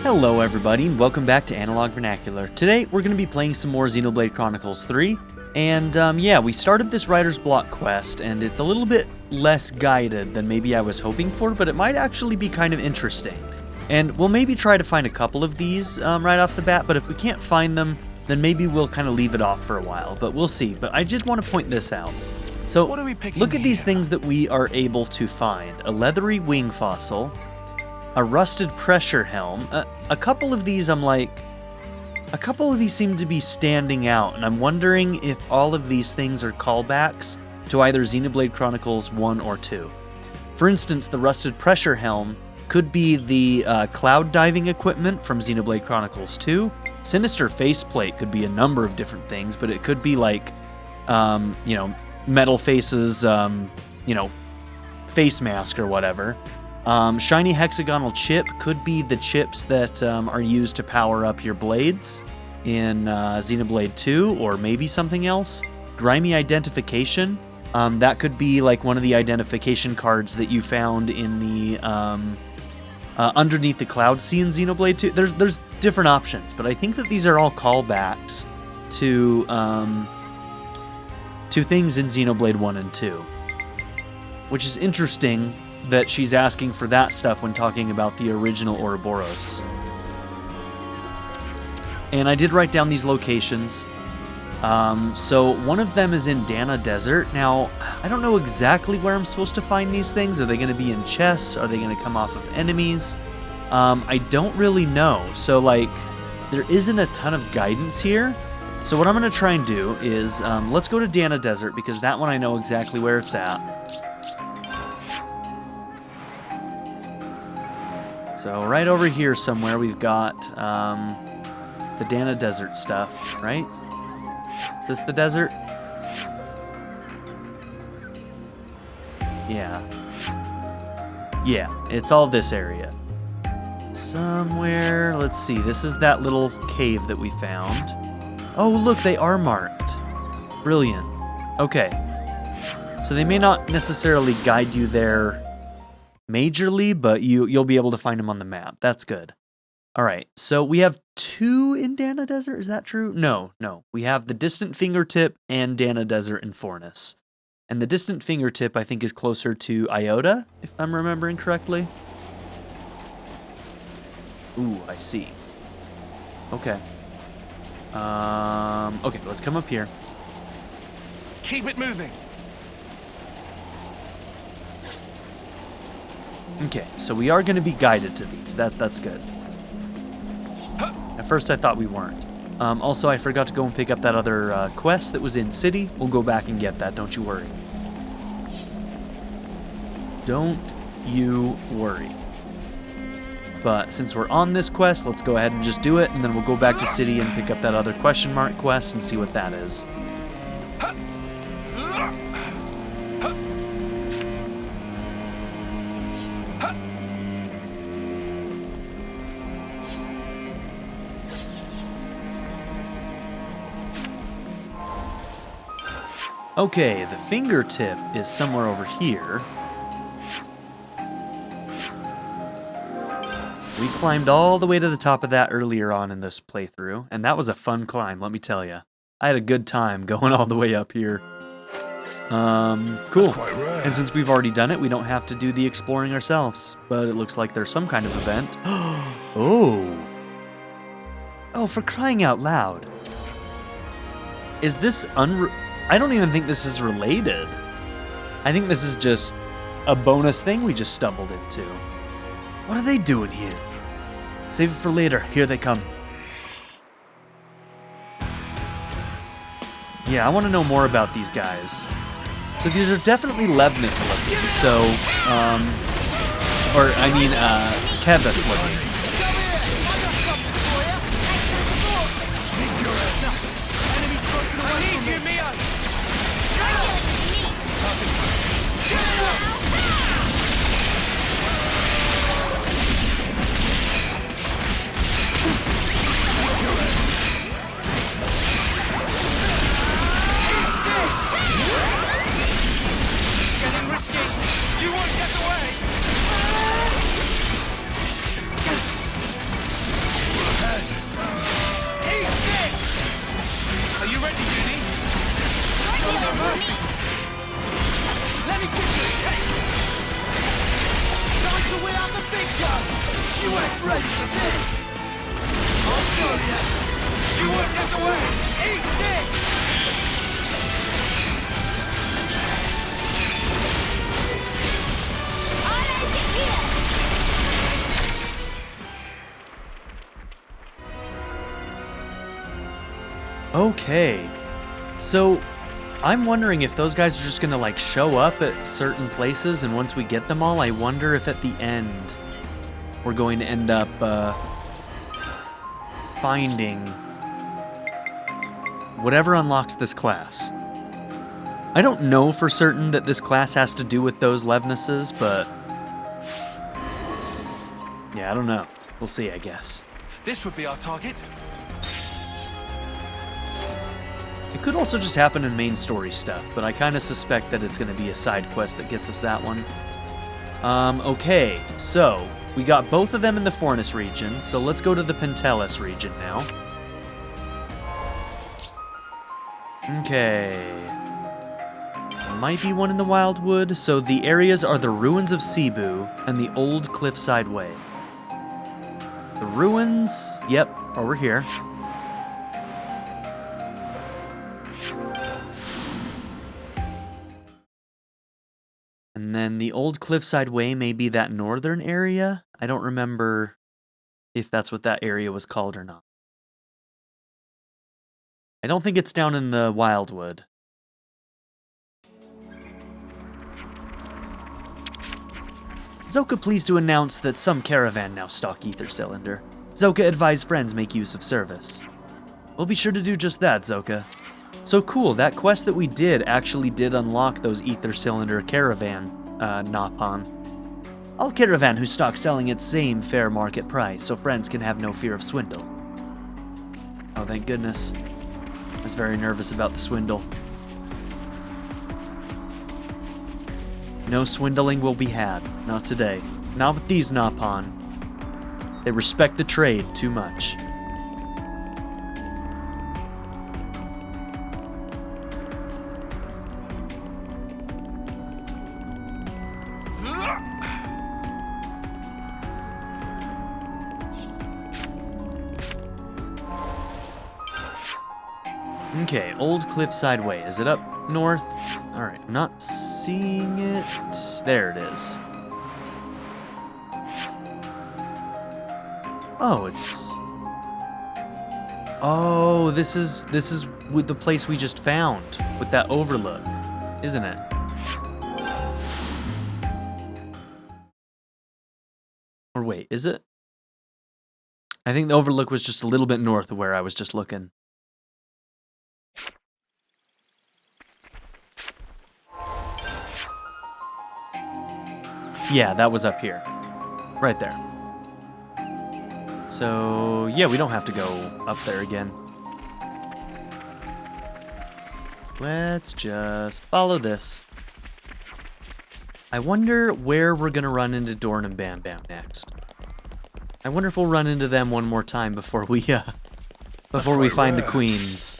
Hello everybody, and welcome back to Analog Vernacular. Today we're going to be playing some more Xenoblade Chronicles 3, and yeah, we started this Writer's Block quest, and it's a little bit less guided than maybe I was hoping for, but it might actually be kind of interesting. And we'll maybe try to find a couple of these right off the bat, but if we can't find them, then maybe we'll kind of leave it off for a while, but we'll see. But I just want to point this out. So, look at these things that we are able to find. A leathery wing fossil, a rusted pressure helm. A couple of these seem to be standing out, and I'm wondering if all of these things are callbacks to either Xenoblade Chronicles 1 or 2. For instance, the rusted pressure helm could be the cloud diving equipment from Xenoblade Chronicles 2. Sinister faceplate could be a number of different things, but it could be like, Metal Face's, face mask or whatever. Shiny hexagonal chip could be the chips that are used to power up your blades in Xenoblade 2, or maybe something else. Grimy identification, that could be like one of the identification cards that you found in the underneath the cloud sea in Xenoblade 2. There's different options, but I think that these are all callbacks to things in Xenoblade 1 and 2, which is interesting that she's asking for that stuff when talking about the original Ouroboros. And I did write down these locations. So one of them is in Dana Desert. Now, I don't know exactly where I'm supposed to find these things. Are they going to be in chests? Are they going to come off of enemies? I don't really know. So, there isn't a ton of guidance here. So what I'm going to try and do is, let's go to Dana Desert, because that one I know exactly where it's at. So right over here somewhere we've got the Dana Desert stuff, right? Is this the desert? Yeah. Yeah, it's all this area. Somewhere, let's see, this is that little cave that we found. Oh, look, they are marked. Brilliant. Okay. So they may not necessarily guide you there majorly, but you'll be able to find them on the map. That's good. All right, so we have 2 in Dana Desert. Is that true? No. We have the Distant Fingertip and Dana Desert in Fornus. And the Distant Fingertip, I think, is closer to Iota, if I'm remembering correctly. Ooh, I see. Okay. Okay, let's come up here. Keep it moving. Okay, so we are going to be guided to these. That's good. At first I thought we weren't. Also, I forgot to go and pick up that other quest that was in City. We'll go back and get that, don't you worry. Don't you worry. But since we're on this quest, let's go ahead and just do it, and then we'll go back to City and pick up that other question mark quest and see what that is. Okay, the fingertip is somewhere over here. We climbed all the way to the top of that earlier on in this playthrough, and that was a fun climb, let me tell you. I had a good time going all the way up here. Cool. And since we've already done it, we don't have to do the exploring ourselves, but it looks like there's some kind of event. Oh, for crying out loud. Is this I don't even think this is related. I think this is just a bonus thing we just stumbled into. What are they doing here? Save it for later. Here they come. Yeah, I want to know more about these guys. So these are definitely Levnis looking. So, Keves looking. Getting risky. You won't get away. ain't ready for this! I'll show ya! You won't get away! Eat this! Okay, so I'm wondering if those guys are just gonna like show up at certain places, and once we get them all, I wonder if at the end we're going to end up finding whatever unlocks this class. I don't know for certain that this class has to do with those Levnesses, but yeah, I don't know. We'll see, I guess. This would be our target. It could also just happen in main story stuff, but I kind of suspect that it's going to be a side quest that gets us that one. Okay, so we got both of them in the Fornus region, so let's go to the Pentelis region now. Okay. There might be one in the Wildwood, so the areas are the ruins of Cebu and the old Cliffside Way. The ruins, yep, over here. And then the old Cliffside Way may be that northern area. I don't remember if that's what that area was called or not. I don't think it's down in the Wildwood. Zoka pleased to announce that some caravan now stock Ether Cylinder. Zoka advised friends make use of service. We'll be sure to do just that, Zoka. So cool, that quest that we did actually did unlock those Ether Cylinder caravan, Napon. All caravan who stock selling at same fair market price, so friends can have no fear of swindle. Oh, thank goodness. I was very nervous about the swindle. No swindling will be had, not today. Not with these Napon. They respect the trade too much. Okay, Old Cliffside Way. Is it up north? Alright, I'm not seeing it. There it is. Oh, it's... Oh, this is with the place we just found, with that overlook, isn't it? Or wait, is it? I think the overlook was just a little bit north of where I was just looking. Yeah, that was up here. Right there. So, yeah, we don't have to go up there again. Let's just follow this. I wonder where we're gonna run into Dorn and Bam Bam next. I wonder if we'll run into them one more time before we find the queens.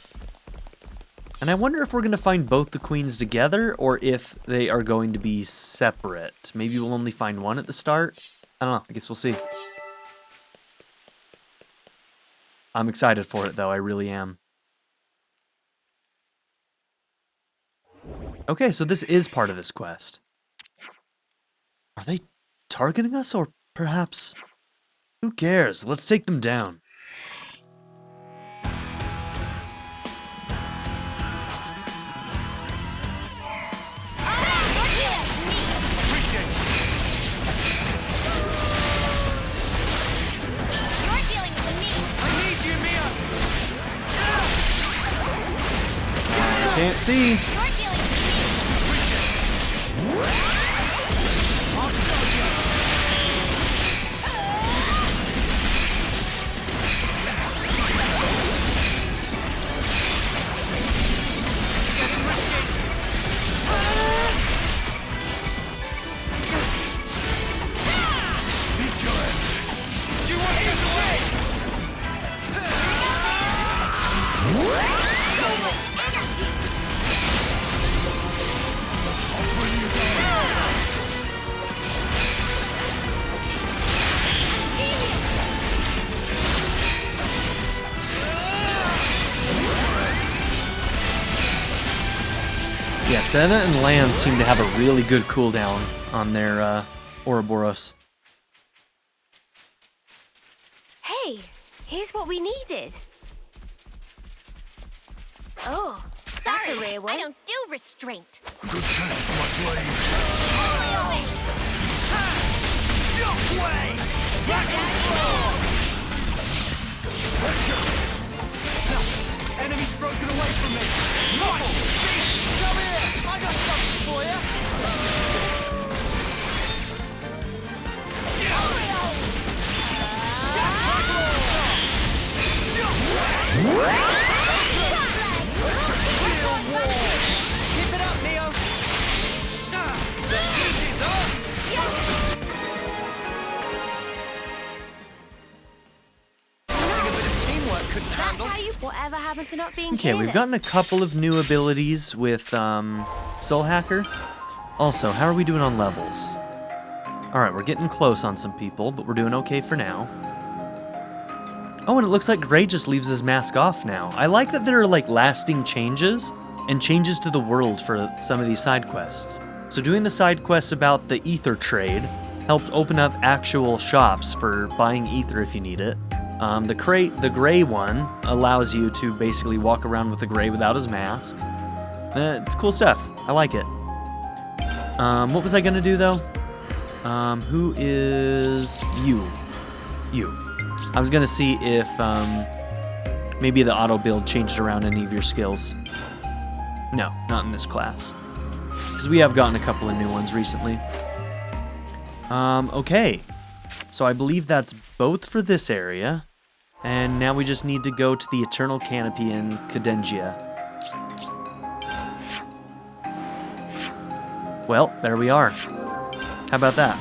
And I wonder if we're gonna find both the queens together or if they are going to be separate. Maybe we'll only find one at the start. I don't know. I guess we'll see. I'm excited for it, though. I really am. Okay, so this is part of this quest. Are they targeting us, or perhaps... Who cares? Let's take them down. Can't see. Sena and Lanz seem to have a really good cooldown on their Ouroboros. Hey, here's what we needed. Oh, that's a rare one. I don't do restraint. Good test for my blade. Shockwave! Enemy's broken away from me. Right! Come here! I got something for you. Keep it up, Neo! The heat is on! Teamwork couldn't handle. Whatever happened to not being Okay, we've gotten a couple of new abilities with Soul Hacker. Also, how are we doing on levels? Alright, we're getting close on some people, but we're doing okay for now. Oh, and it looks like Gray just leaves his mask off now. I like that there are like lasting changes and changes to the world for some of these side quests. So doing the side quests about the ether trade helped open up actual shops for buying ether if you need it. The Gray one allows you to basically walk around with the Gray without his mask. It's cool stuff. I like it. What was I gonna do though? Who is you? You. I was gonna see if maybe the auto build changed around any of your skills. No, not in this class. Because we have gotten a couple of new ones recently. Okay. So I believe that's both for this area. And now we just need to go to the Eternal Canopy in Cadengia. Well, there we are. How about that?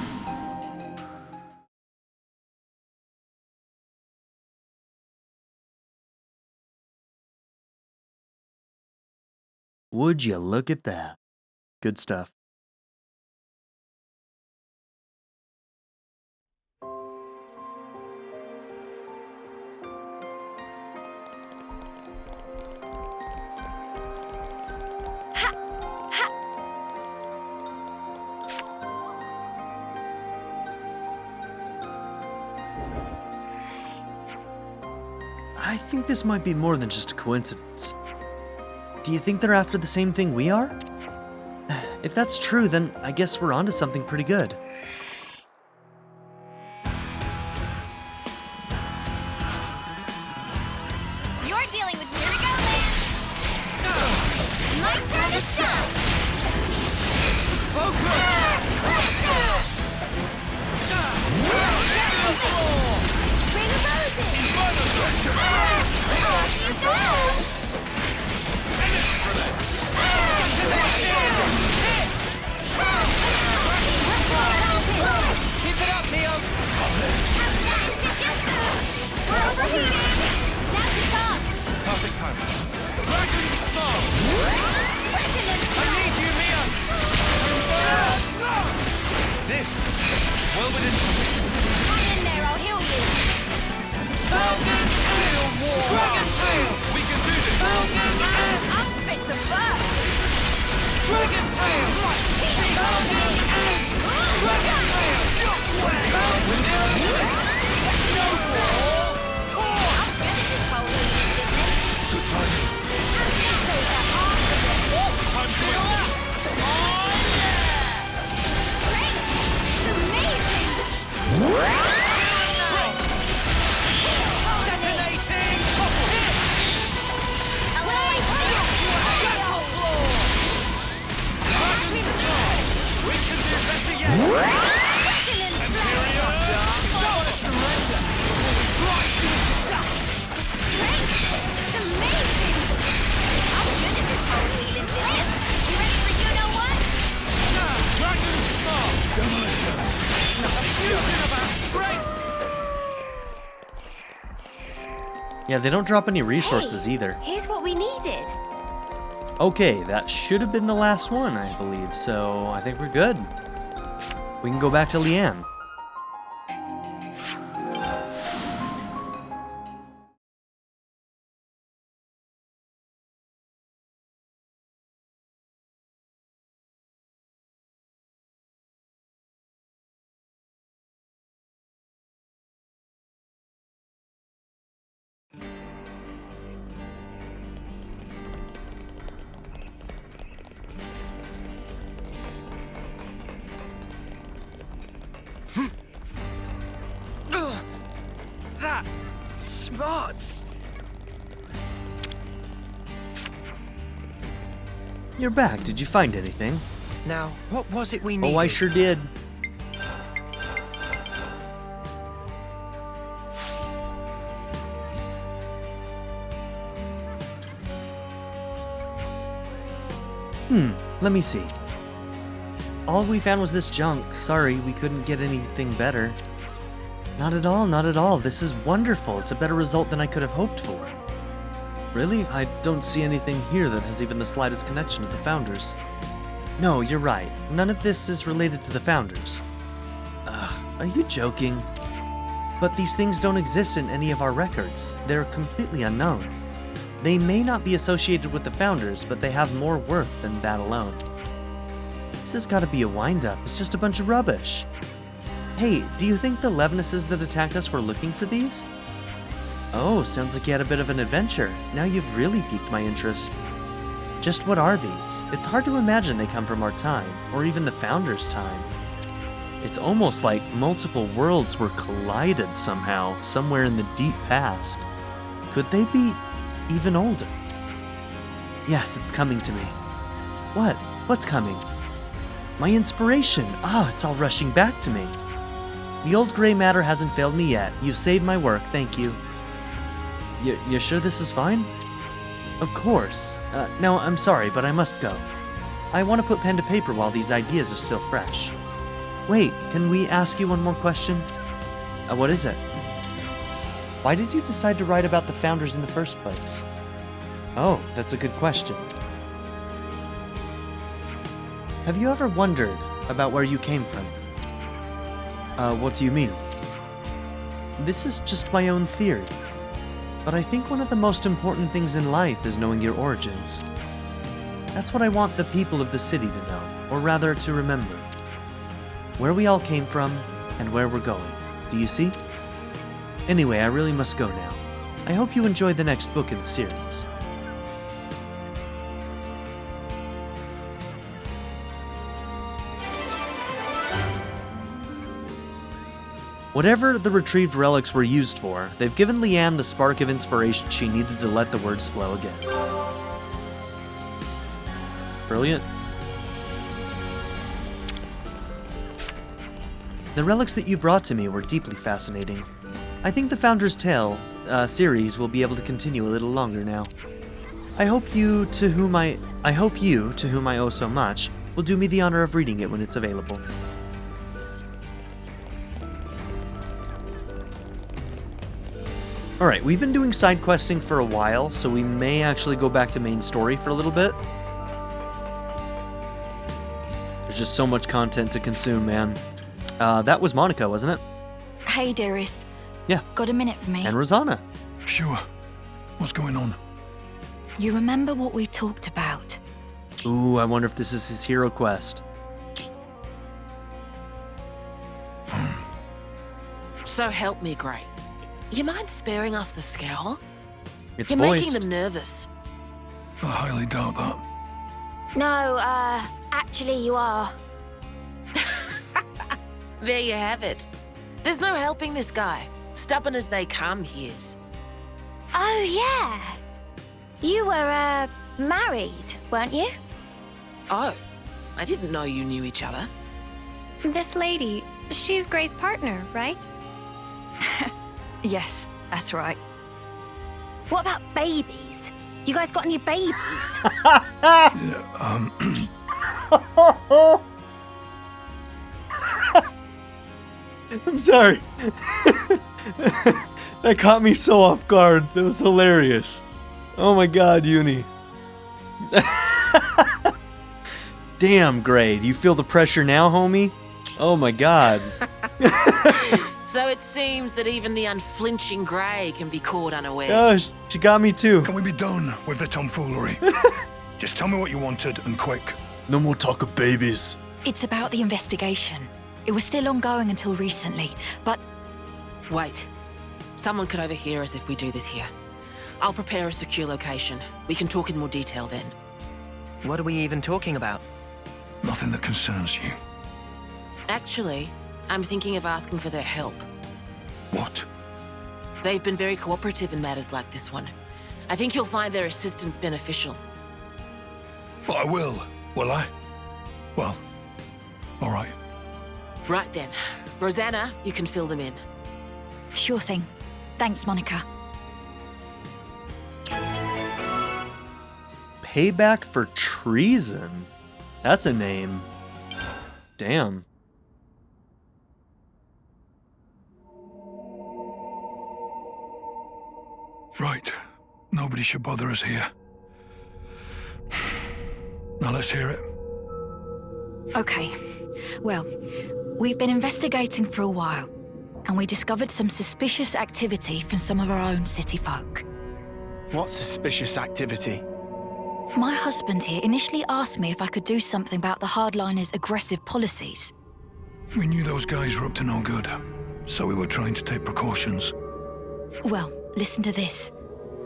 Would you look at that? Good stuff. I think this might be more than just a coincidence. Do you think they're after the same thing we are? If that's true, then I guess we're onto something pretty good. You're dealing with Mirago Lanz. My turn to shine. Ring of roses. Off you go. Keep it up, Neo! We're overheating. Now's the top. Perfect time. Dragon Storm! I need you, Neo! This will be Hang in there, I'll heal you. Falcon Tail War! Dragon Tail! We can do this! Falcon and I'm fit to burn. Dragon Tail! Falcon and Dragon Tail! No more! I'm good at this whole business. Good timing. So that after the Time to win. Great! It's amazing! Detonating! Couple hit! Away! Battle floor! Dragon Storm! We can do better yet! Imperial! Don't surrender! Right to the dust! It's amazing! I'm good at this whole healing business. You ready for you know what? Dragon Storm! Fusion of our strength! Yeah, they don't drop any resources either. Here's what we needed. Okay, that should have been the last one, I believe, so I think we're good. We can go back to Leanne. that. Smarts. You're back. Did you find anything? Now, what was it we needed? Oh, I sure did. Let me see. All we found was this junk. Sorry, we couldn't get anything better. Not at all, not at all. This is wonderful. It's a better result than I could have hoped for. Really? I don't see anything here that has even the slightest connection to the Founders. No, you're right. None of this is related to the Founders. Ugh, are you joking? But these things don't exist in any of our records. They're completely unknown. They may not be associated with the Founders, but they have more worth than that alone. This has got to be a wind-up. It's just a bunch of rubbish. Hey, do you think the Levinuses that attacked us were looking for these? Oh, sounds like you had a bit of an adventure. Now you've really piqued my interest. Just what are these? It's hard to imagine they come from our time, or even the Founders' time. It's almost like multiple worlds were collided somehow, somewhere in the deep past. Could they be even older? Yes, it's coming to me. What? What's coming? My inspiration! Ah, it's all rushing back to me. The old gray matter hasn't failed me yet. You've saved my work, thank you. You're sure this is fine? Of course. Now, I'm sorry, but I must go. I want to put pen to paper while these ideas are still fresh. Wait, can we ask you one more question? What is it? Why did you decide to write about the Founders in the first place? Oh, that's a good question. Have you ever wondered about where you came from? What do you mean? This is just my own theory. But I think one of the most important things in life is knowing your origins. That's what I want the people of the city to know, or rather to remember. Where we all came from, and where we're going. Do you see? Anyway, I really must go now. I hope you enjoy the next book in the series. Whatever the retrieved relics were used for, they've given Leanne the spark of inspiration she needed to let the words flow again. Brilliant. The relics that you brought to me were deeply fascinating. I think the Founder's Tale series will be able to continue a little longer now. I hope you, to whom I owe so much, will do me the honor of reading it when it's available. Alright, we've been doing side questing for a while, so we may actually go back to main story for a little bit. There's just so much content to consume, man. That was Monica, wasn't it? Hey, dearest. Yeah. Got a minute for me? And Rosanna. Sure. What's going on? You remember what we talked about? Ooh, I wonder if this is his hero quest. So help me, Gray. You mind sparing us the scowl? It's You're voiced. making them nervous. I highly doubt that. No, actually you are. There you have it. There's no helping this guy. Stubborn as they come, he is. Oh, yeah. You were, married, weren't you? Oh, I didn't know you knew each other. This lady, she's Gray's partner, right? Yes, that's right. What about babies? You guys got any babies? Yeah, I'm sorry. That caught me so off guard. That was hilarious. Oh my god, Eunie. Damn, Gray. Do you feel the pressure now, homie? Oh my god. So it seems that even the unflinching Gray can be caught unaware. Gosh, she got me too. can we be done with the tomfoolery? Just tell me what you wanted, and quick. No more talk of babies. It's about the investigation. It was still ongoing until recently, but Wait. Someone could overhear us if we do this here. I'll prepare a secure location. We can talk in more detail then. What are we even talking about? Nothing that concerns you. Actually, I'm thinking of asking for their help. What? They've been very cooperative in matters like this one. I think you'll find their assistance beneficial. But I will I? Well, all right. Right then. Rosanna, you can fill them in. Sure thing. Thanks, Monica. Payback for treason? That's a name. Damn. Right. Nobody should bother us here. Now let's hear it. Okay. Well, we've been investigating for a while, and we discovered some suspicious activity from some of our own city folk. What suspicious activity? My husband here initially asked me if I could do something about the hardliners' aggressive policies. We knew those guys were up to no good, so we were trying to take precautions. Well, listen to this.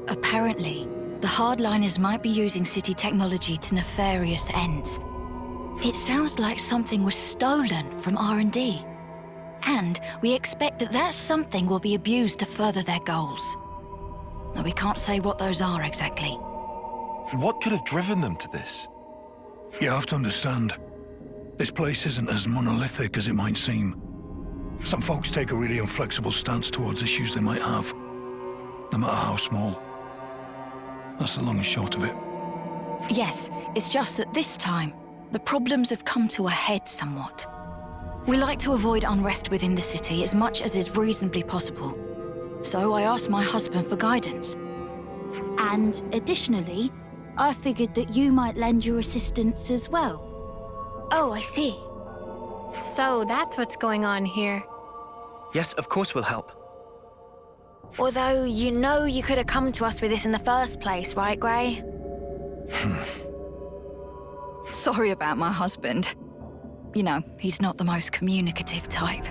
Apparently, the hardliners might be using city technology to nefarious ends. It sounds like something was stolen from R&D. And we expect that that something will be abused to further their goals. Now, we can't say what those are exactly. What could have driven them to this? You have to understand, this place isn't as monolithic as it might seem. Some folks take a really inflexible stance towards issues they might have, no matter how small. That's the long and short of it. Yes, it's just that this time, the problems have come to a head somewhat. We like to avoid unrest within the city as much as is reasonably possible. So I asked my husband for guidance. And additionally, I figured that you might lend your assistance as well. Oh, I see. So that's what's going on here. Yes, of course we'll help. Although you know you could have come to us with this in the first place, right, Gray? Sorry about my husband. You know, he's not the most communicative type.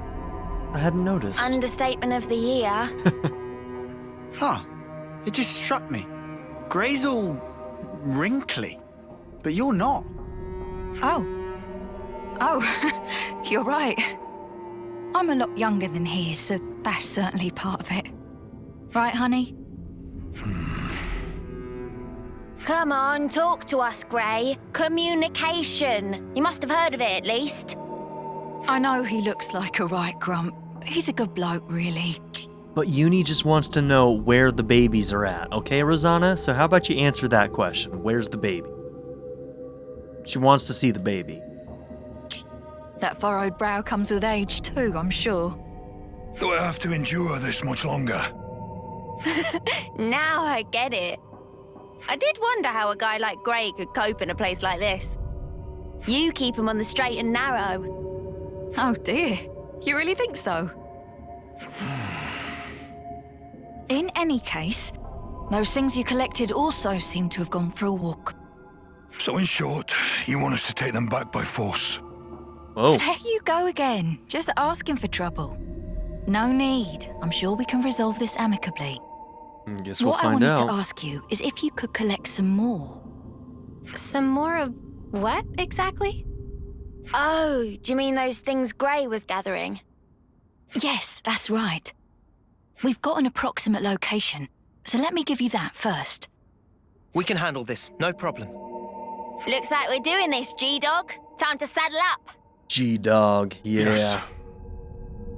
I hadn't noticed. Understatement of the year. Huh. It just struck me. Gray's all wrinkly, but you're not. Oh, you're right. I'm a lot younger than he is, so that's certainly part of it. Right, honey? Come on, talk to us, Gray. Communication. You must have heard of it, at least. I know he looks like a right grump. He's a good bloke, really. But Eunie just wants to know where the babies are at, okay, Rosanna? So how about you answer that question? Where's the baby? She wants to see the baby. That furrowed brow comes with age, too, I'm sure. Do I have to endure this much longer? Now I get it. I did wonder how a guy like Gray could cope in a place like this. You keep him on the straight and narrow. Oh dear, you really think so? In any case, those things you collected also seem to have gone for a walk. So in short, you want us to take them back by force? Whoa. There you go again, just asking for trouble. No need. I'm sure we can resolve this amicably. Guess we'll What I find wanted out. to ask you is if you could collect some more. Some more of what, exactly? Oh, do you mean those things Gray was gathering? Yes, that's right. We've got an approximate location, so let me give you that first. We can handle this, no problem. Looks like we're doing this, G-Dog. Time to saddle up. G-Dog, yeah. Yes.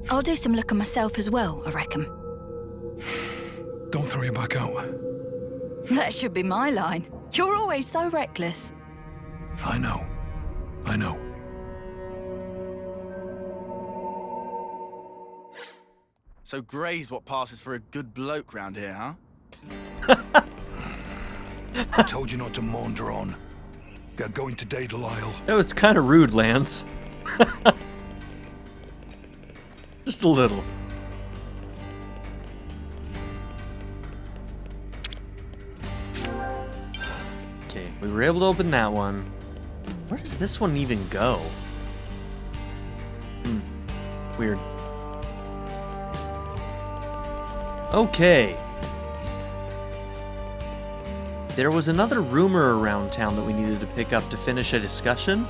I'll do some looking myself as well, I reckon. Don't throw your back out. That should be my line. You're always so reckless. I know. So Gray's what passes for a good bloke round here, huh? I told you not to maunder on. Get going to Delisle. That was kind of rude, Lance. Just a little. Okay, we were able to open that one. Where does this one even go? Weird. Okay. There was another rumor around town that we needed to pick up to finish a discussion.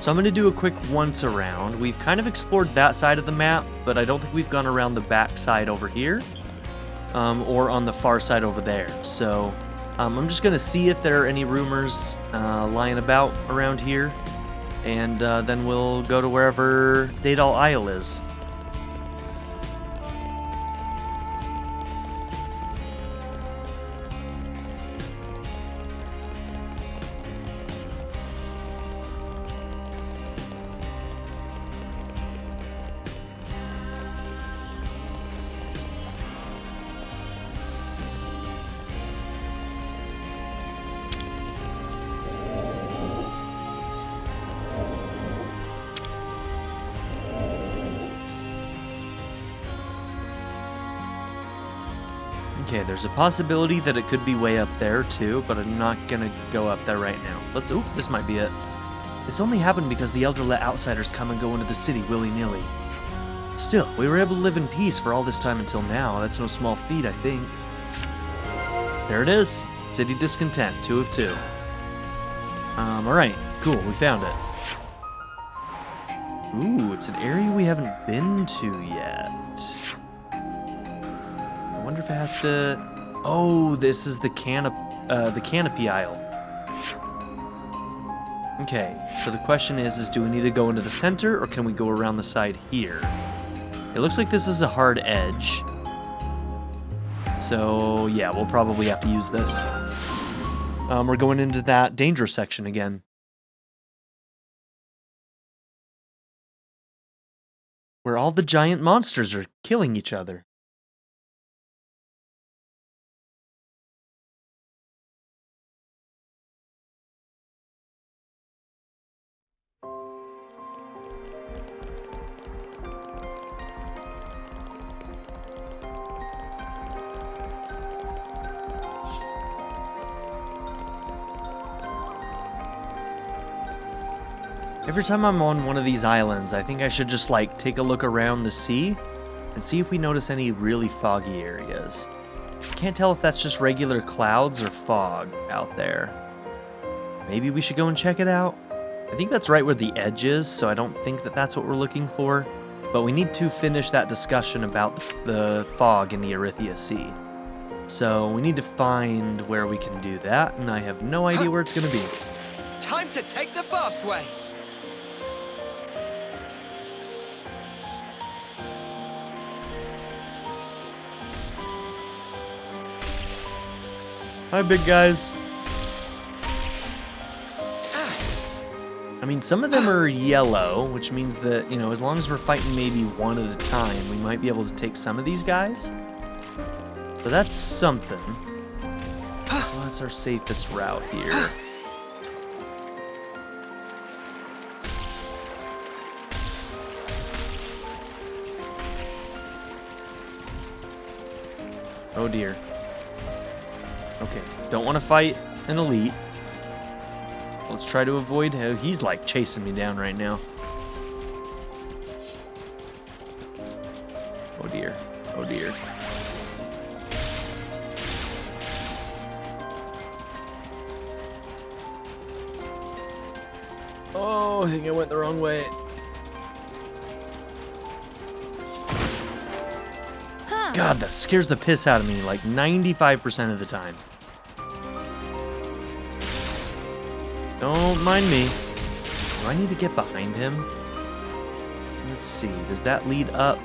So I'm going to do a quick once around. We've kind of explored that side of the map, but I don't think we've gone around the back side over here. or on the far side over there. So I'm just going to see if there are any rumors lying about around here, and then we'll go to wherever Daedal Isle is. Okay, there's a possibility that it could be way up there too, but I'm not gonna go up there right now. Ooh, this might be it. This only happened because the Elder let outsiders come and go into the city willy-nilly. Still, we were able to live in peace for all this time until now. That's no small feat, I think. There it is. City Discontent, 2 of 2. Alright, cool, we found it. Ooh, it's an area we haven't been to yet. I wonder if it has to... Oh, this is the Canopy Isle. Okay, so the question is do we need to go into the center, or can we go around the side here? It looks like this is a hard edge. So, yeah, we'll probably have to use this. We're going into that danger section again. Where all the giant monsters are killing each other. Every time I'm on one of these islands, I think I should just, like, take a look around the sea and see if we notice any really foggy areas. Can't tell if that's just regular clouds or fog out there. Maybe we should go and check it out? I think that's right where the edge is, so I don't think that that's what we're looking for. But we need to finish that discussion about the fog in the Erythia Sea. So we need to find where we can do that, and I have no idea where it's going to be. Time to take the fast way. Hi, big guys. I mean, some of them are yellow, which means that, you know, as long as we're fighting maybe one at a time, we might be able to take some of these guys. So that's something. Well, that's our safest route here. Oh dear. Okay, don't want to fight an elite. Let's try to avoid him. He's like chasing me down right now. Oh dear. Oh dear. Oh, I think I went the wrong way. God, that scares the piss out of me like 95% of the time. Don't mind me. Do I need to get behind him? Let's see. Does that lead up?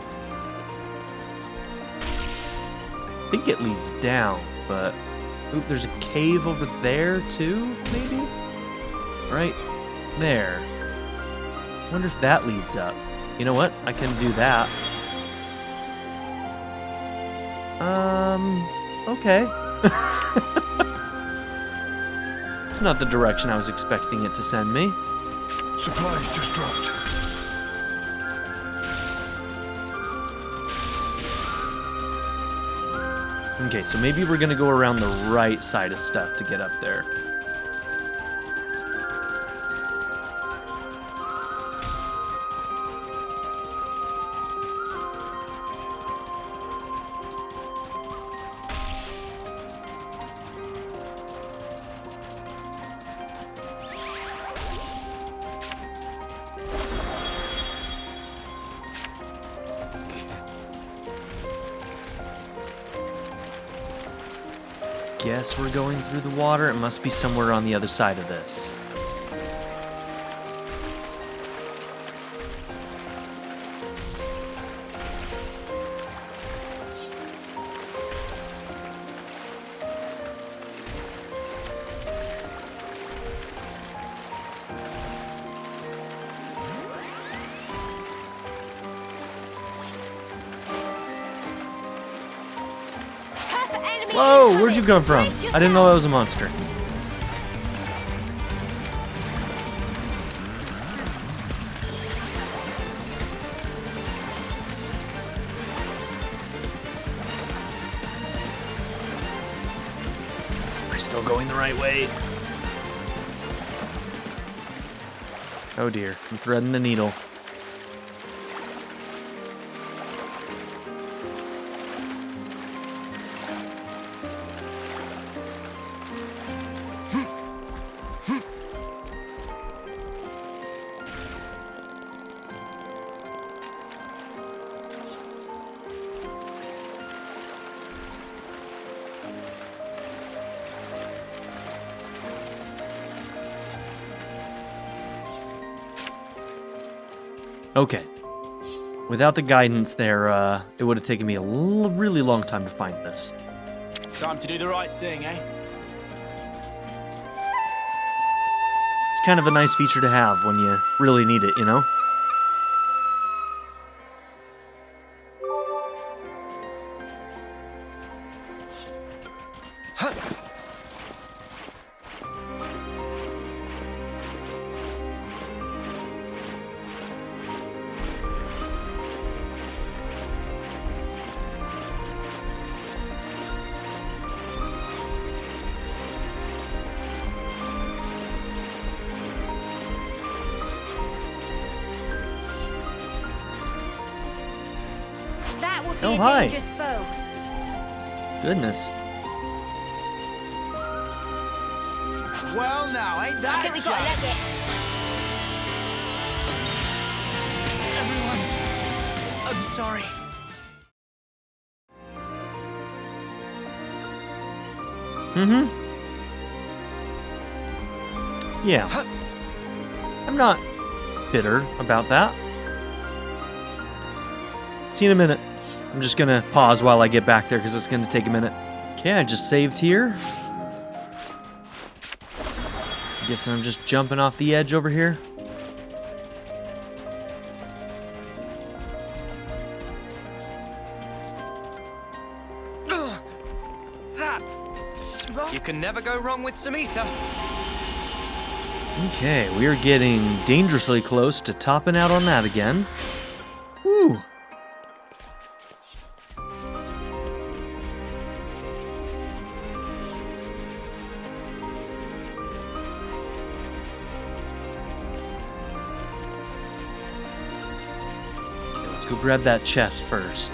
I think it leads down, but... Oop, there's a cave over there, too, maybe? Right there. I wonder if that leads up. You know what? I can do that. Okay. It's not the direction I was expecting it to send me. Supplies just dropped. Okay, so maybe we're gonna go around the right side of stuff to get up there. guess we're going through the water. It must be somewhere on the other side of this. Whoa, where'd you come from? I didn't know that was a monster. Am I still going the right way? Oh dear, I'm threading the needle. Okay. Without the guidance there, it would have taken me a really long time to find this. Time to do the right thing, eh? It's kind of a nice feature to have when you really need it, you know? Oh, hi. Goodness. Well, now, ain't that I think we got a leg it. Everyone, I'm sorry. Yeah. I'm not bitter about that. See you in a minute. I'm just gonna pause while I get back there because it's gonna take a minute. Okay, I just saved here. Guessing I'm just jumping off the edge over here. That smoke. You can never go wrong with some ether. Okay, we are getting dangerously close to topping out on that again. Woo! Okay, let's go grab that chest first.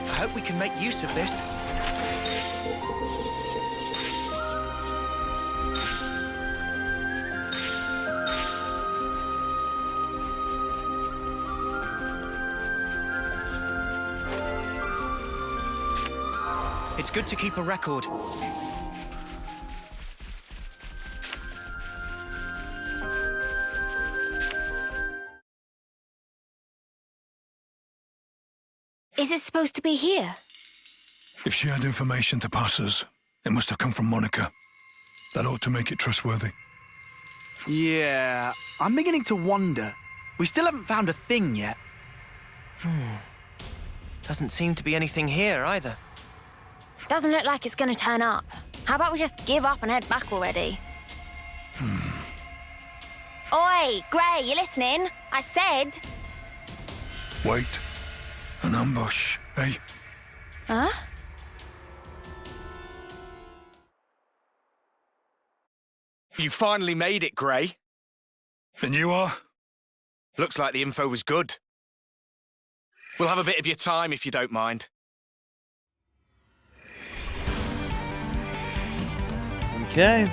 I hope we can make use of this. It's good to keep a record. Is it supposed to be here? If she had information to pass us, it must have come from Monica. That ought to make it trustworthy. Yeah, I'm beginning to wonder. We still haven't found a thing yet. Doesn't seem to be anything here either. Doesn't look like it's gonna turn up. How about we just give up and head back already? Oi, Gray, you listening? I said... Wait. An ambush, eh? Huh? You finally made it, Gray. And you are? Looks like the info was good. We'll have a bit of your time if you don't mind. Okay.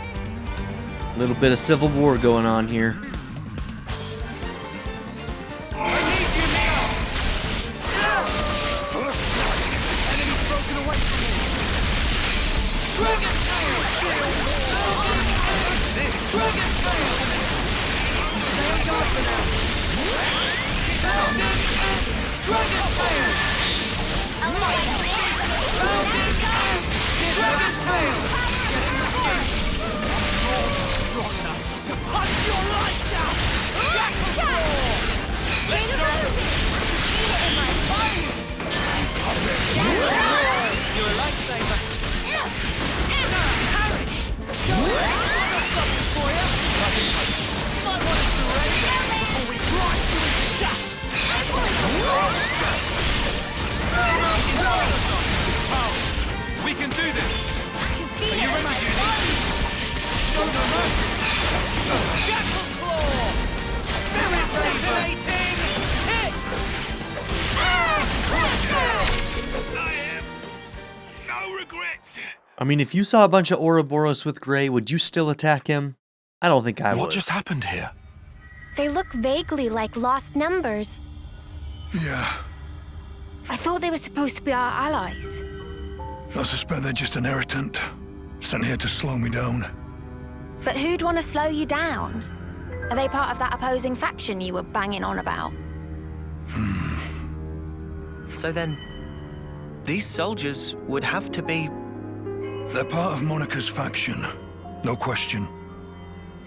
A little bit of civil war going on here. We can do this! Are you ready to do this? Show the rest! Jackal Claw! Spirit resonating! Hit! I have no regrets! I mean, if you saw a bunch of Ouroboros with Grey, would you still attack him? I don't think I would. What just happened here? They look vaguely like lost numbers. Yeah, I thought they were supposed to be our allies. I suspect they're just an irritant, sent here to slow me down. But who'd want to slow you down? Are they part of that opposing faction you were banging on about? So then, these soldiers would have to be... They're part of Monica's faction, no question.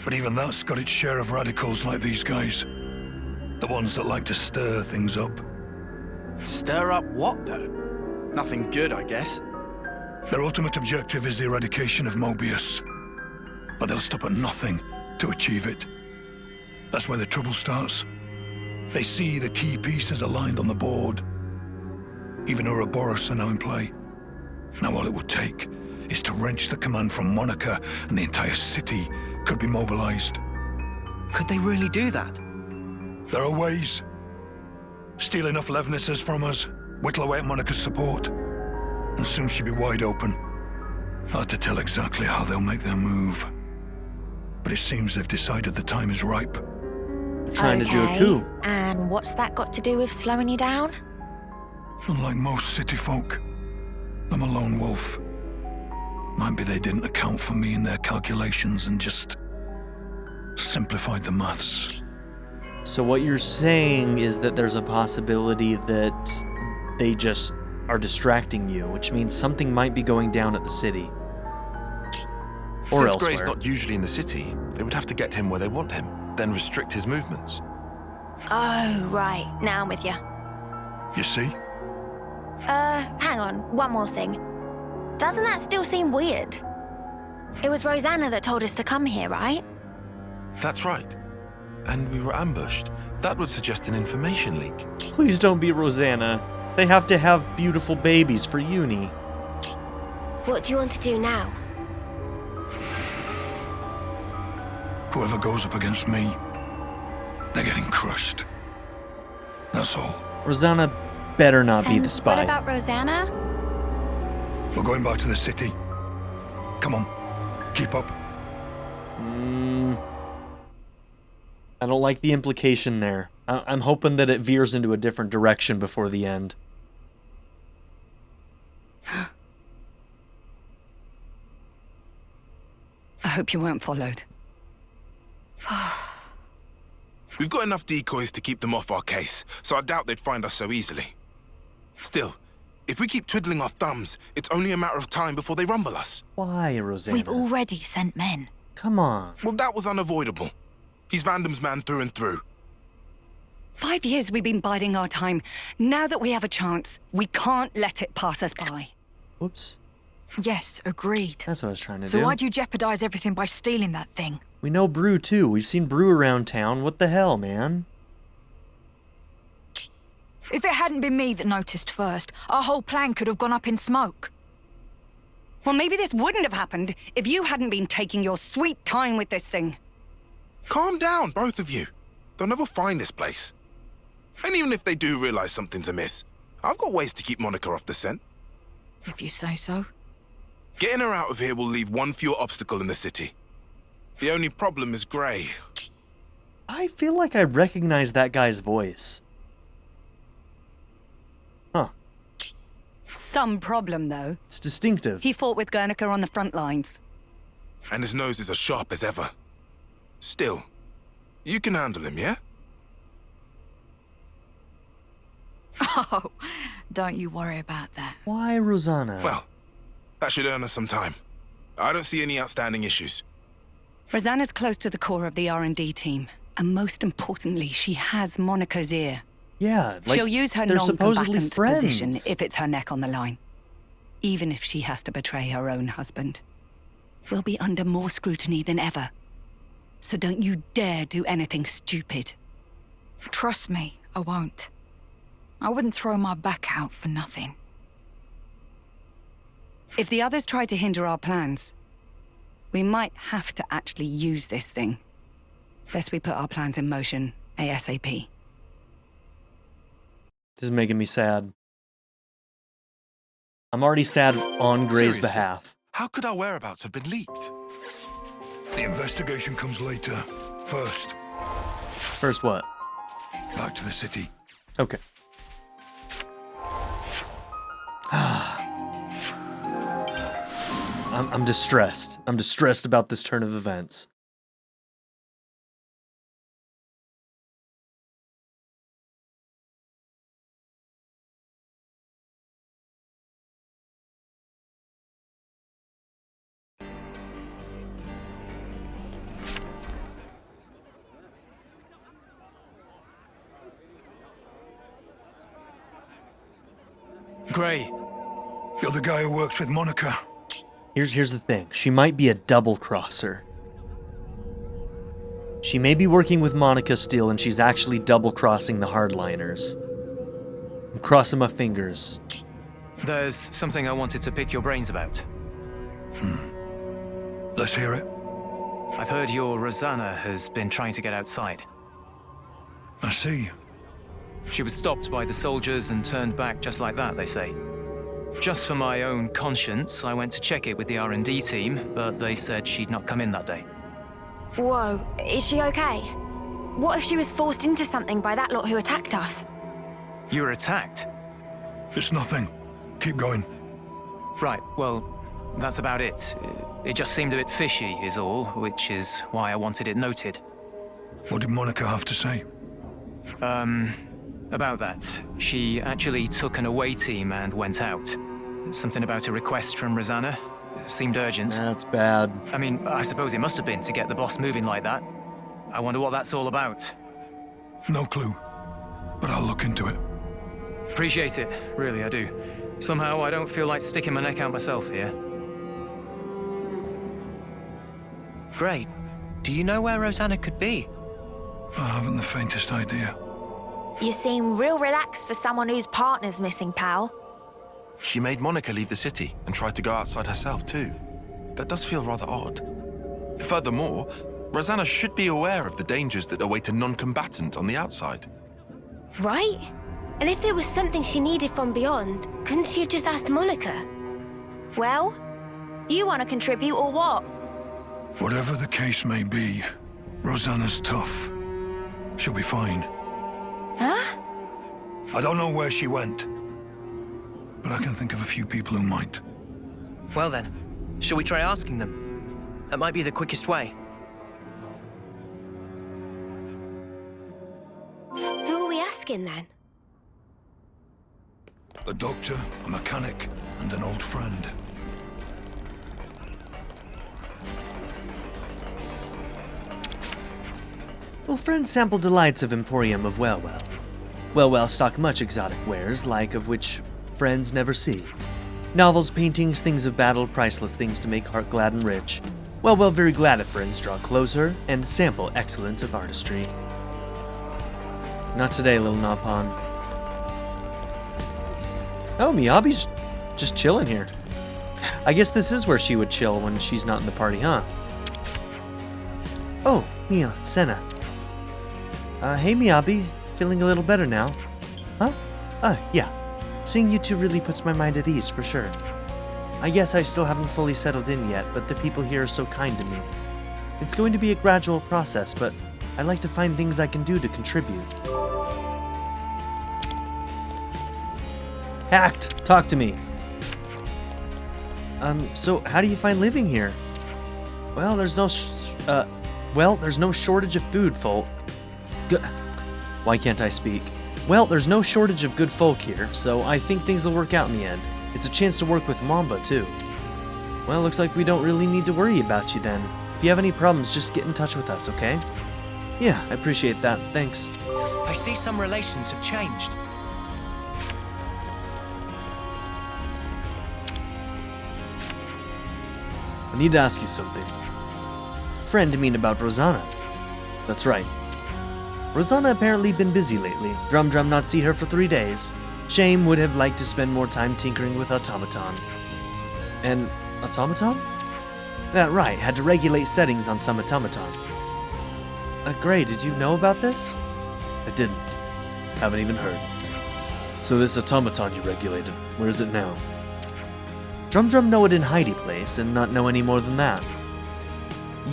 But even that's got its share of radicals like these guys. The ones that like to stir things up. Stir up what, though? Nothing good, I guess. Their ultimate objective is the eradication of Mobius. But they'll stop at nothing to achieve it. That's where the trouble starts. They see the key pieces aligned on the board. Even Ouroboros are now in play. Now all it would take is to wrench the command from Monica, and the entire city could be mobilized. Could they really do that? There are ways. Steal enough Levnisses from us, whittle away at Monica's support, and soon she'll be wide open. Hard to tell exactly how they'll make their move. But it seems they've decided the time is ripe. They're trying to do a coup. And what's that got to do with slowing you down? Unlike most city folk, I'm a lone wolf. Might be they didn't account for me in their calculations and just simplified the maths. So what you're saying is that there's a possibility that they just are distracting you, which means something might be going down at the city. Or Since elsewhere. Grey's not usually in the city, they would have to get him where they want him, then restrict his movements. Oh, right. Now I'm with you. You see? Hang on. One more thing. Doesn't that still seem weird? It was Rosanna that told us to come here, right? That's right. And we were ambushed. That would suggest an information leak. Please don't be Rosanna. They have to have beautiful babies for Eunie. What do you want to do now? Whoever goes up against me, they're getting crushed. That's all. Rosanna better not be And the spy. what about Rosanna? We're going back to the city. Come on, keep up. I don't like the implication there. I'm hoping that it veers into a different direction before the end. I hope you weren't followed. We've got enough decoys to keep them off our case, so I doubt they'd find us so easily. Still, if we keep twiddling our thumbs, it's only a matter of time before they rumble us. Why, Rosanna? We've already sent men. Come on. Well, that was unavoidable. He's Vandam's man through and through. 5 years we've been biding our time. Now that we have a chance, we can't let it pass us by. Whoops. Yes, agreed. That's what I was trying to So do. why'd you jeopardize everything by stealing that thing? We know Brew, too. We've seen Brew around town. What the hell, man? If it hadn't been me that noticed first, our whole plan could have gone up in smoke. Well, maybe this wouldn't have happened if you hadn't been taking your sweet time with this thing. Calm down, both of you. They'll never find this place. And even if they do realize something's amiss, I've got ways to keep Monica off the scent. If you say so. Getting her out of here will leave one fewer obstacle in the city. The only problem is Grey. I feel like I recognize that guy's voice. Huh. Some problem, though. It's distinctive. He fought with Guernica on the front lines. And his nose is as sharp as ever. Still, You can handle him, yeah? Oh, don't you worry about that. Why, Rosanna? Well, that should earn us some time. I don't see any outstanding issues. Rosanna's close to the core of the R&D team. And most importantly, she has Monica's ear. Yeah, like, she'll use her they're supposedly non-combatant's friends. position if it's her neck on the line. Even if she has to betray her own husband. We'll be under more scrutiny than ever. So don't you dare do anything stupid. Trust me, I won't. I wouldn't throw my back out for nothing. If the others try to hinder our plans, we might have to actually use this thing. Lest we put our plans in motion ASAP. This is making me sad. I'm already sad on Gray's Seriously? behalf. How could our whereabouts have been leaked? The investigation comes later. First, First what? back to the city. Okay. I'm distressed. I'm distressed about this turn of events. Gray. You're the guy who works with Monica. Here's the thing. She might be a double-crosser. She may be working with Monica still, and she's actually double-crossing the hardliners. I'm crossing my fingers. There's something I wanted to pick your brains about. Let's hear it. I've heard your Rosanna has been trying to get outside. I see. She was stopped by the soldiers and turned back just like that, they say. Just for my own conscience, I went to check it with the R&D team, but they said she'd not come in that day. Whoa, is she okay? What if she was forced into something by that lot who attacked us? You were attacked? It's nothing. Keep going. Right, well, that's about it. It just seemed a bit fishy, is all, which is why I wanted it noted. What did Monica have to say? About that. She actually took an away team and went out. Something about a request from Rosanna. Seemed urgent. That's bad. I mean, I suppose it must have been to get the boss moving like that. I wonder what that's all about. No clue. But I'll look into it. Appreciate it, really, I do. Somehow I don't feel like sticking my neck out myself here. Great. Do you know where Rosanna could be? I haven't the faintest idea. You seem real relaxed for someone whose partner's missing, pal. She made Monica leave the city and tried to go outside herself too. That does feel rather odd. Furthermore, Rosanna should be aware of the dangers that await a non-combatant on the outside. Right? And if there was something she needed from beyond, couldn't she have just asked Monica? Well, you want to contribute or what? Whatever the case may be, Rosanna's tough. She'll be fine. Huh? I don't know where she went, but I can think of a few people who might. Well then, shall we try asking them? That might be the quickest way. Who are we asking then? A doctor, a mechanic, and an old friend. Will friends sample delights of Emporium of Wellwell? Wellwell stock much exotic wares, like of which friends never see. Novels, paintings, things of battle, priceless things to make heart glad and rich. Wellwell very glad if friends draw closer and sample excellence of artistry. Not today, little Napon. Oh, Miyabi's just chilling here. I guess this is where she would chill when she's not in the party, huh? Oh, Mia, Sena. Hey Miyabi, feeling a little better now? Huh? Yeah. Seeing you two really puts my mind at ease, for sure. I guess I still haven't fully settled in yet, but the people here are so kind to me. It's going to be a gradual process, but I like to find things I can do to contribute. Hacked! Talk to me! So how do you find living here? Well, there's no Well, there's no shortage of food, folk. Why can't I speak? Well, there's no shortage of good folk here, so I think things will work out in the end. It's a chance to work with Mamba, too. Well, looks like we don't really need to worry about you then. If you have any problems, just get in touch with us, okay? Yeah, I appreciate that. Thanks. I see some relations have changed. I need to ask you something. Friend, mean about Rosanna. That's right. Rosanna apparently been busy lately. Drum not see her for 3 days. Shame would have liked to spend more time tinkering with automaton. And automaton? That right, had to regulate settings on some automaton. Gray, did you know about this? I didn't. Haven't even heard. So this automaton you regulated, where is it now? Drum know it in hidey place and not know any more than that.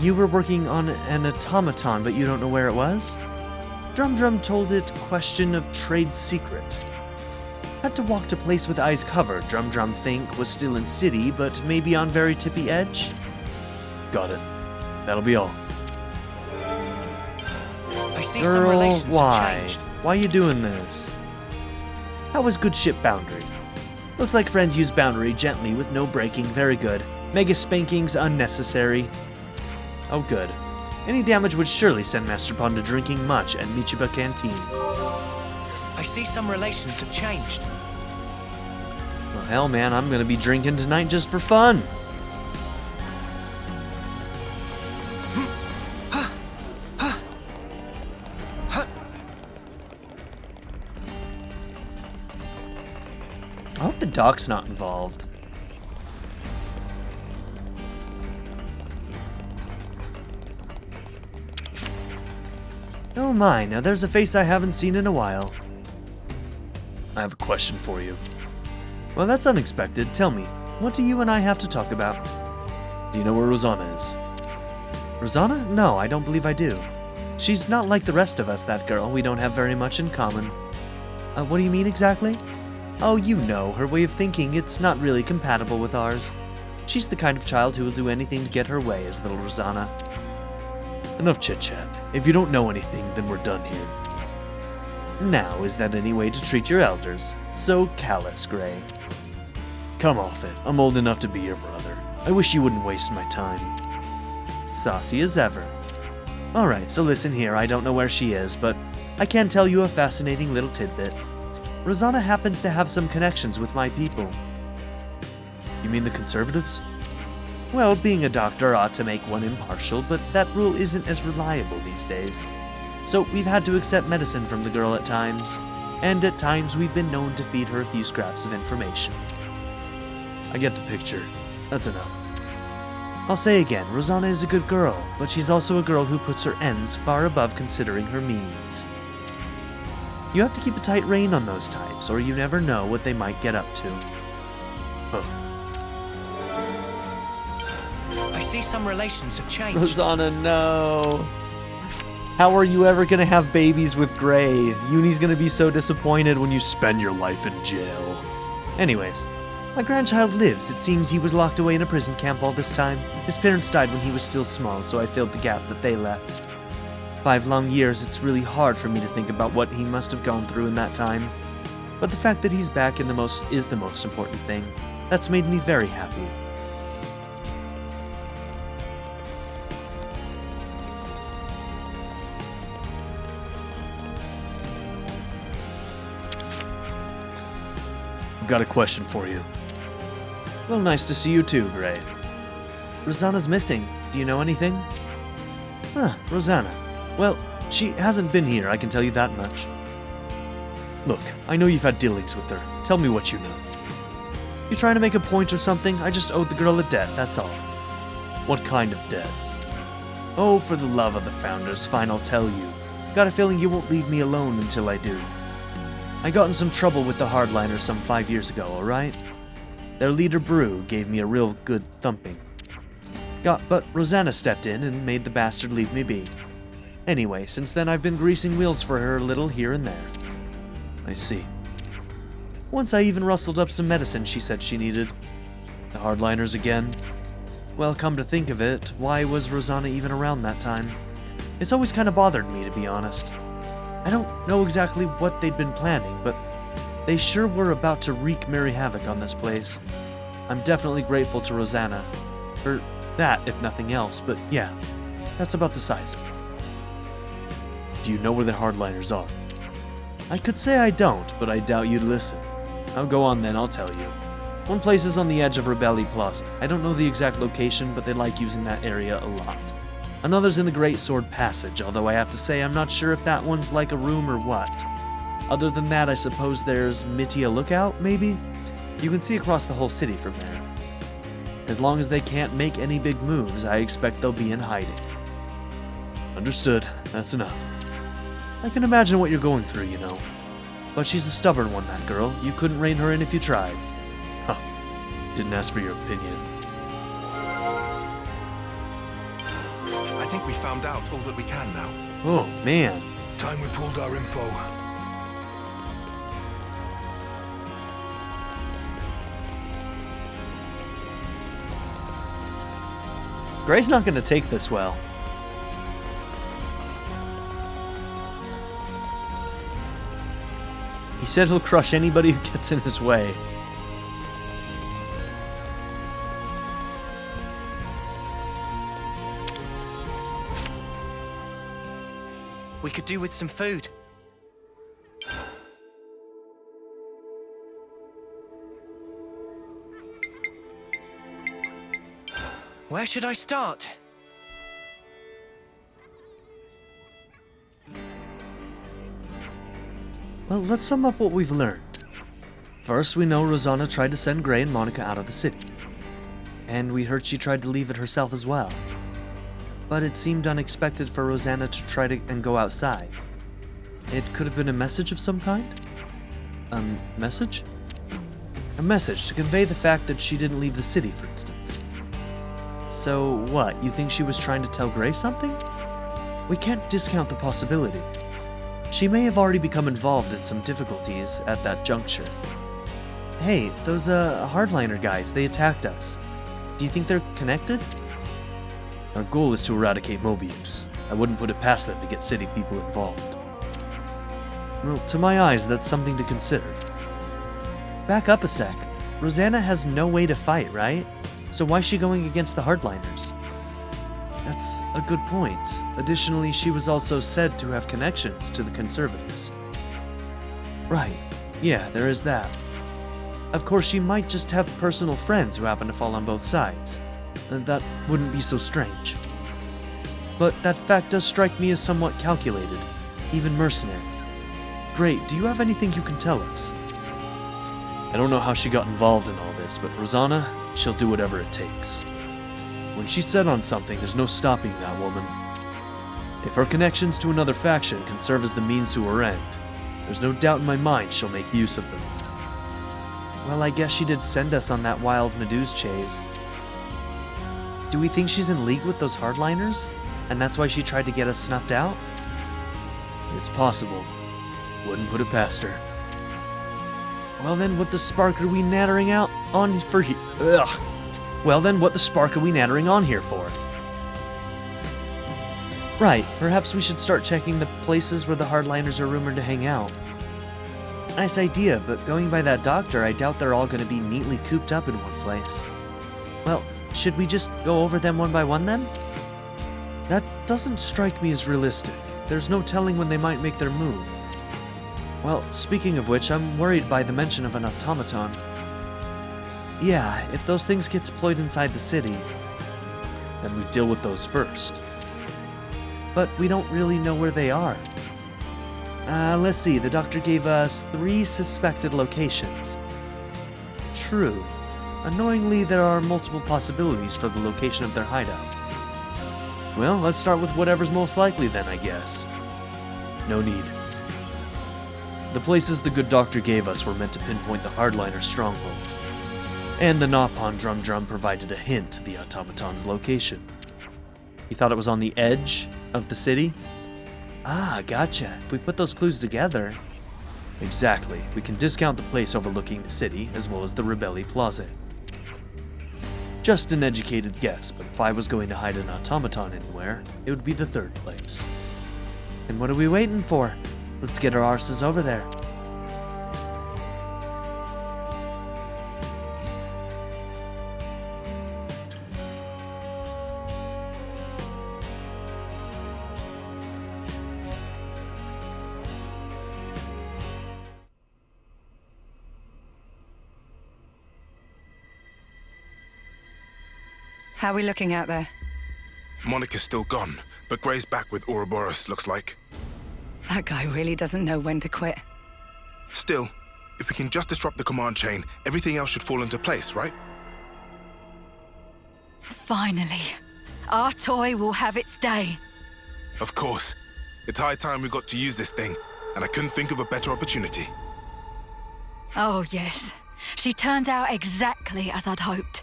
You were working on an automaton, but you don't know where it was? Drum told it question of trade secret. Had to walk to place with eyes covered. Drum think was still in city, but maybe on very tippy edge? Got it. That'll be all. I see some Girl, relations have why? changed. Why you doing this? How was good ship boundary? Looks like friends use boundary gently with no breaking. Very good. Mega spankings unnecessary. Oh good. Any damage would surely send Master Pond to drinking much at Michiba Canteen. I see some relations have changed. Well hell man, I'm gonna be drinking tonight just for fun. I hope the doc's not involved. Oh my, now there's a face I haven't seen in a while. I have a question for you. Well, that's unexpected. Tell me, what do you and I have to talk about? Do you know where Rosanna is? Rosanna? No, I don't believe I do. She's not like the rest of us, that girl. We don't have very much in common. What do you mean exactly? Oh, you know, her way of thinking, it's not really compatible with ours. She's the kind of child who will do anything to get her way, is little Rosanna. Enough chit-chat. If you don't know anything, then we're done here. Now, is that any way to treat your elders? So callous, Gray. Come off it. I'm old enough to be your brother. I wish you wouldn't waste my time. Saucy as ever. Alright, so listen here. I don't know where she is, but I can tell you a fascinating little tidbit. Rosanna happens to have some connections with my people. You mean the conservatives? Well, being a doctor ought to make one impartial, but that rule isn't as reliable these days. So we've had to accept medicine from the girl at times, and at times we've been known to feed her a few scraps of information. I get the picture. That's enough. I'll say again, Rosanna is a good girl, but she's also a girl who puts her ends far above considering her means. You have to keep a tight rein on those types, or you never know what they might get up to. I see some relations have changed. Rosanna, no. How are you ever gonna have babies with Gray? Eunie's gonna be so disappointed when you spend your life in jail. Anyways, my grandchild lives. It seems he was locked away in a prison camp all this time. His parents died when he was still small, so I filled the gap that they left. 5 long years, it's really hard for me to think about what he must have gone through in that time. But the fact that he's back is the most important thing. That's made me very happy. I've got a question for you. Well, nice to see you too, Gray. Rosanna's missing. Do you know anything? Rosanna. Well, she hasn't been here, I can tell you that much. Look, I know you've had dealings with her. Tell me what you know. You trying to make a point or something? I just owed the girl a debt, that's all. What kind of debt? Oh, for the love of the Founders, fine, I'll tell you. Got a feeling you won't leave me alone until I do. I got in some trouble with the hardliners some 5 years ago, alright? Their leader, Brew, gave me a real good thumping. But Rosanna stepped in and made the bastard leave me be. Anyway, since then I've been greasing wheels for her a little here and there. I see. Once I even rustled up some medicine she said she needed. The hardliners again? Well, come to think of it, why was Rosanna even around that time? It's always kind of bothered me, to be honest. I don't know exactly what they'd been planning, but they sure were about to wreak merry havoc on this place. I'm definitely grateful to Rosanna for that, if nothing else, but yeah, that's about the size of it. Do you know where the hardliners are? I could say I don't, but I doubt you'd listen. I'll go on then, I'll tell you. One place is on the edge of Rebelli Plaza. I don't know the exact location, but they like using that area a lot. Another's in the Great Sword Passage, although I have to say I'm not sure if that one's like a room or what. Other than that, I suppose there's Mittia Lookout, maybe? You can see across the whole city from there. As long as they can't make any big moves, I expect they'll be in hiding. Understood. That's enough. I can imagine what you're going through, you know. But she's a stubborn one, that girl. You couldn't rein her in if you tried. Huh. Didn't ask for your opinion. I think we found out all that we can now. Oh, man. Time we pulled our info. Gray's not going to take this well. He said he'll crush anybody who gets in his way. We could do with some food. Where should I start? Well, let's sum up what we've learned. First, we know Rosanna tried to send Gray and Monica out of the city. And we heard she tried to leave it herself as well. But it seemed unexpected for Rosanna to try to go outside. It could have been a message of some kind? A message? A message to convey the fact that she didn't leave the city, for instance. So what, you think she was trying to tell Gray something? We can't discount the possibility. She may have already become involved in some difficulties at that juncture. Hey, those hardliner guys, they attacked us. Do you think they're connected? Our goal is to eradicate Mobius. I wouldn't put it past them to get city people involved. Well, to my eyes, that's something to consider. Back up a sec. Rosanna has no way to fight, right? So why is she going against the hardliners? That's a good point. Additionally, she was also said to have connections to the conservatives. Right. Yeah, there is that. Of course, she might just have personal friends who happen to fall on both sides. That wouldn't be so strange. But that fact does strike me as somewhat calculated, even mercenary. Great, do you have anything you can tell us? I don't know how she got involved in all this, but Rosanna, she'll do whatever it takes. When she's set on something, there's no stopping that woman. If her connections to another faction can serve as the means to her end, there's no doubt in my mind she'll make use of them. Well, I guess she did send us on that wild Meduse chase. Do we think she's in league with those hardliners? And that's why she tried to get us snuffed out? It's possible. Wouldn't put it past her. Well then, what the spark are we nattering out on for here? Ugh. Well then, what the spark are we nattering on here for? Right, perhaps we should start checking the places where the hardliners are rumored to hang out. Nice idea, but going by that doctor, I doubt they're all going to be neatly cooped up in one place. Well, should we just go over them one by one then? That doesn't strike me as realistic. There's no telling when they might make their move. Well, speaking of which, I'm worried by the mention of an automaton. Yeah, if those things get deployed inside the city, then we deal with those first. But we don't really know where they are. Let's see, the doctor gave us 3 suspected locations. True. Annoyingly, there are multiple possibilities for the location of their hideout. Well, let's start with whatever's most likely then, I guess. No need. The places the good doctor gave us were meant to pinpoint the hardliner stronghold. And the Napon Drum provided a hint to the automaton's location. You thought it was on the edge of the city? Ah, gotcha. If we put those clues together... Exactly. We can discount the place overlooking the city, as well as the Rebelli Plaza. Just an educated guess, but if I was going to hide an automaton anywhere, it would be the 3rd place. And what are we waiting for? Let's get our arses over there. How are we looking out there? Monica's still gone, but Gray's back with Ouroboros, looks like. That guy really doesn't know when to quit. Still, if we can just disrupt the command chain, everything else should fall into place, right? Finally, our toy will have its day. Of course. It's high time we got to use this thing, and I couldn't think of a better opportunity. Oh, yes. She turns out exactly as I'd hoped.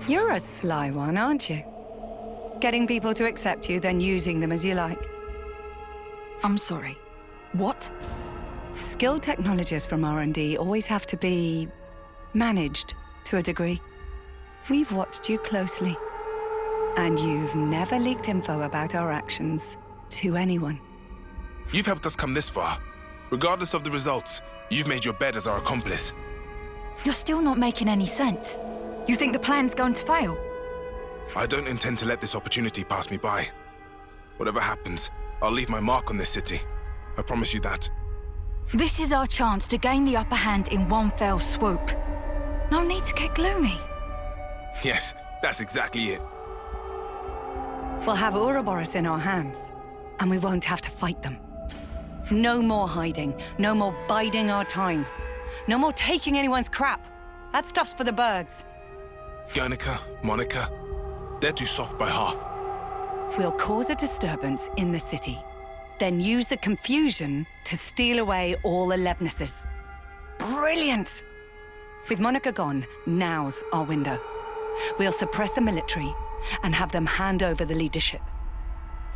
You're a sly one, aren't you? Getting people to accept you, then using them as you like. I'm sorry. What? Skilled technologists from R&D always have to be managed to a degree. We've watched you closely, and you've never leaked info about our actions to anyone. You've helped us come this far. Regardless of the results, you've made your bed as our accomplice. You're still not making any sense. You think the plan's going to fail? I don't intend to let this opportunity pass me by. Whatever happens, I'll leave my mark on this city. I promise you that. This is our chance to gain the upper hand in one fell swoop. No need to get gloomy. Yes, that's exactly it. We'll have Ouroboros in our hands, and we won't have to fight them. No more hiding, no more biding our time. No more taking anyone's crap. That stuff's for the birds. Guernica, Monica, they're too soft by half. We'll cause a disturbance in the city, then use the confusion to steal away all the Levnesses. Brilliant! With Monica gone, now's our window. We'll suppress the military and have them hand over the leadership.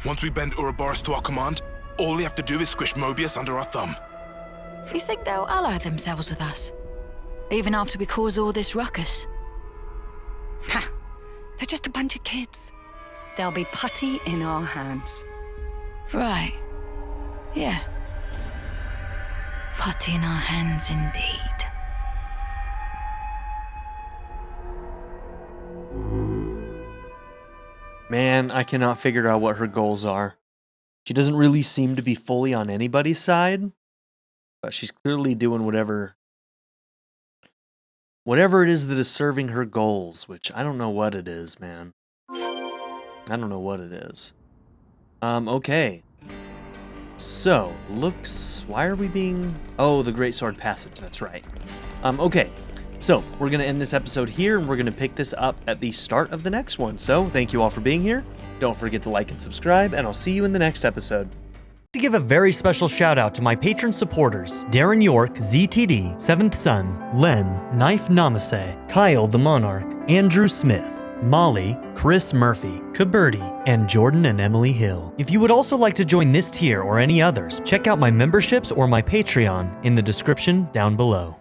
Once we bend Ouroboros to our command, all we have to do is squish Mobius under our thumb. You think they'll ally themselves with us? Even after we cause all this ruckus? Ha! They're just a bunch of kids. They'll be putty in our hands. Right. Yeah. Putty in our hands indeed. Man, I cannot figure out what her goals are. She doesn't really seem to be fully on anybody's side, but she's clearly doing whatever it is that is serving her goals, which I don't know what it is, man. I don't know what it is. Okay. So, why are we being... Oh, the Great Sword Passage, that's right. Okay. So, we're going to end this episode here, and we're going to pick this up at the start of the next one. So, thank you all for being here. Don't forget to like and subscribe, and I'll see you in the next episode. To give a very special shout out to my patron supporters, Darren York, ZTD, 7th Son, Len, Knife Namaste, Kyle the Monarch, Andrew Smith, Molly, Chris Murphy, Kaberti, and Jordan and Emily Hill. If you would also like to join this tier or any others, check out my memberships or my Patreon in the description down below.